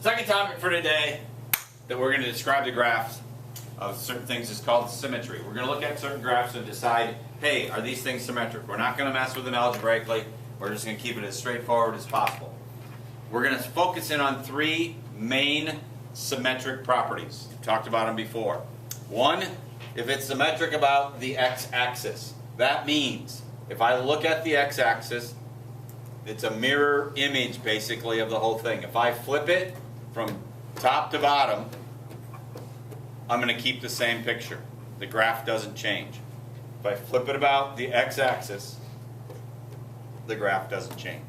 Second topic for today that we're going to describe the graphs of certain things is called symmetry. We're going to look at certain graphs and decide, hey, are these things symmetric? We're not going to mess with them algebraically. We're just going to keep it as straightforward as possible. We're going to focus in on three main symmetric properties. We've talked about them before. One, if it's symmetric about the x-axis. That means if I look at the x-axis, it's a mirror image basically of the whole thing. If I flip it from top to bottom, I'm going to keep the same picture. The graph doesn't change. If I flip it about the x-axis, the graph doesn't change.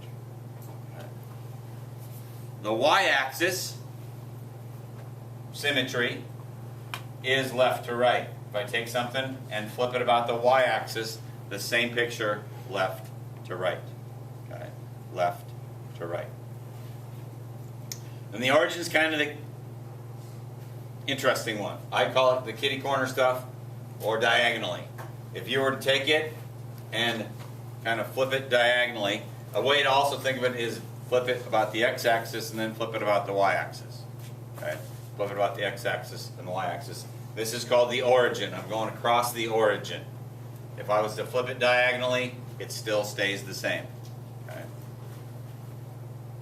The y-axis, symmetry, is left to right. If I take something and flip it about the y-axis, the same picture left to right. Okay? Left to right. And the origin is kind of the interesting one. I call it the kitty corner stuff, or diagonally. If you were to take it and kind of flip it diagonally, a way to also think of it is flip it about the x-axis and then flip it about the y-axis. Okay? Flip it about the x-axis and the y-axis. This is called the origin. I'm going across the origin. If I was to flip it diagonally, it still stays the same. Okay?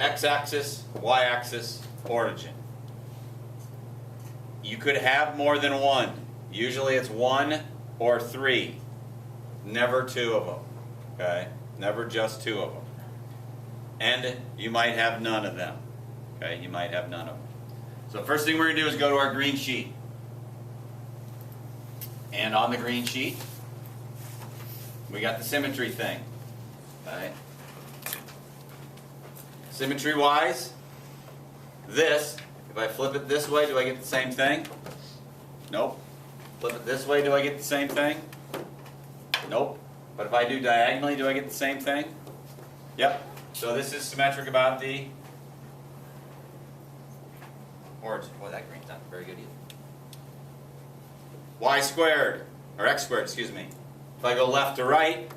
X-axis, y-axis, origin. You could have more than one. Usually it's one or three. Never two of them. Okay? Never just two of them. And you might have none of them. Okay? You might have none of them. So the first thing we're going to do is go to our green sheet. And on the green sheet, we got the symmetry thing. Okay? Symmetry-wise, this, if I flip it this way, do I get the same thing? Nope. Flip it this way, do I get the same thing? Nope. But if I do diagonally, do I get the same thing? Yep. So this is symmetric about the origin. Boy, that green's not very good either. Y squared, or x squared, excuse me. If I go left to right,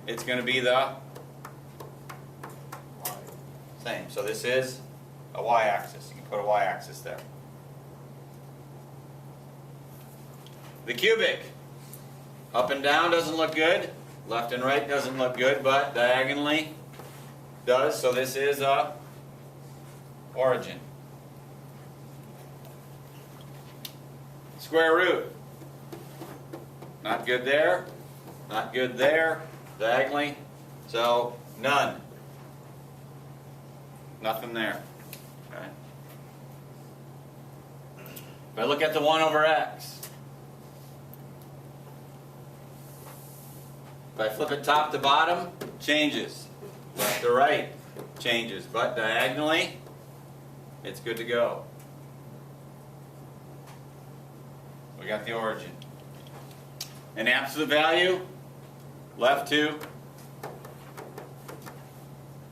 it's going to be the same. So this is a y-axis. You can put a y-axis there. The cubic. Up and down doesn't look good. Left and right doesn't look good, but diagonally does. So this is a origin. Square root. Not good there. Not good there. Diagonally. So none. Nothing there. Okay. If I look at the 1 over x, if I flip it top to bottom, changes. Left to right, changes. But diagonally, it's good to go. We got the origin. An absolute value, left to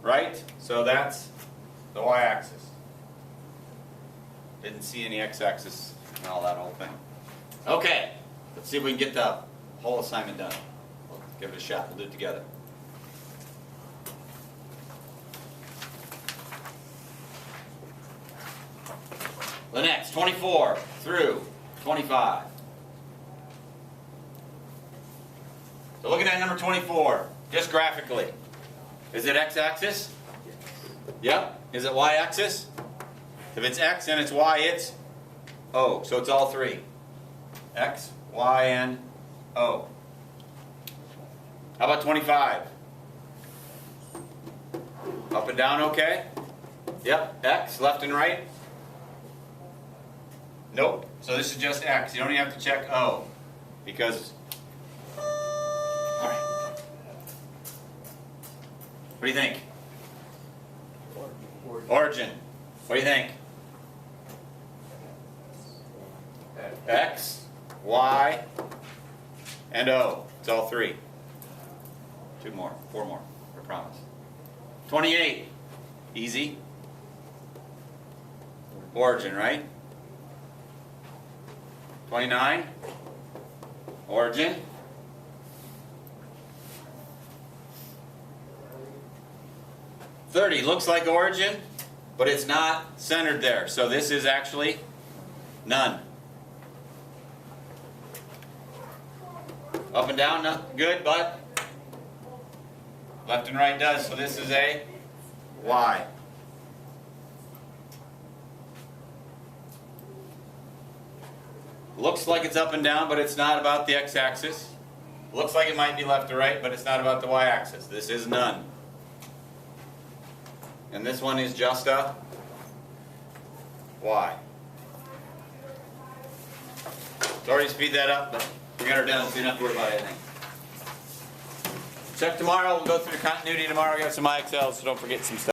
right, so that's the y-axis. Didn't see any x-axis and all that whole thing. Okay, let's see if we can get the whole assignment done. We'll give it a shot. We'll do it together. The next, 24 through 25. So looking at number 24, just graphically. Is it x-axis? Yep. Is it y-axis? If it's x and it's y, it's O. So it's all three. X, y, and O. How about 25? Up and down okay? Yep. X, left and right? Nope. So this is just x. You don't even have to check O. Because... Alright. What do you think? Origin. What do you think? X, Y, and O. It's all three. 2 more. 4 more. I promise. 28. Easy. Origin, right? 29. Origin. 30 looks like origin, but it's not centered there. So this is actually none. Up and down, not good, but left and right does. So this is a Y. Looks like it's up and down, but it's not about the x-axis. Looks like it might be left or right, but it's not about the y-axis. This is none. And this one is just a Y. Sorry to speed that up, but we got her done, so you don't have to worry about anything. Check tomorrow. We'll go through the continuity tomorrow. We got some IXLs, so don't forget some stuff.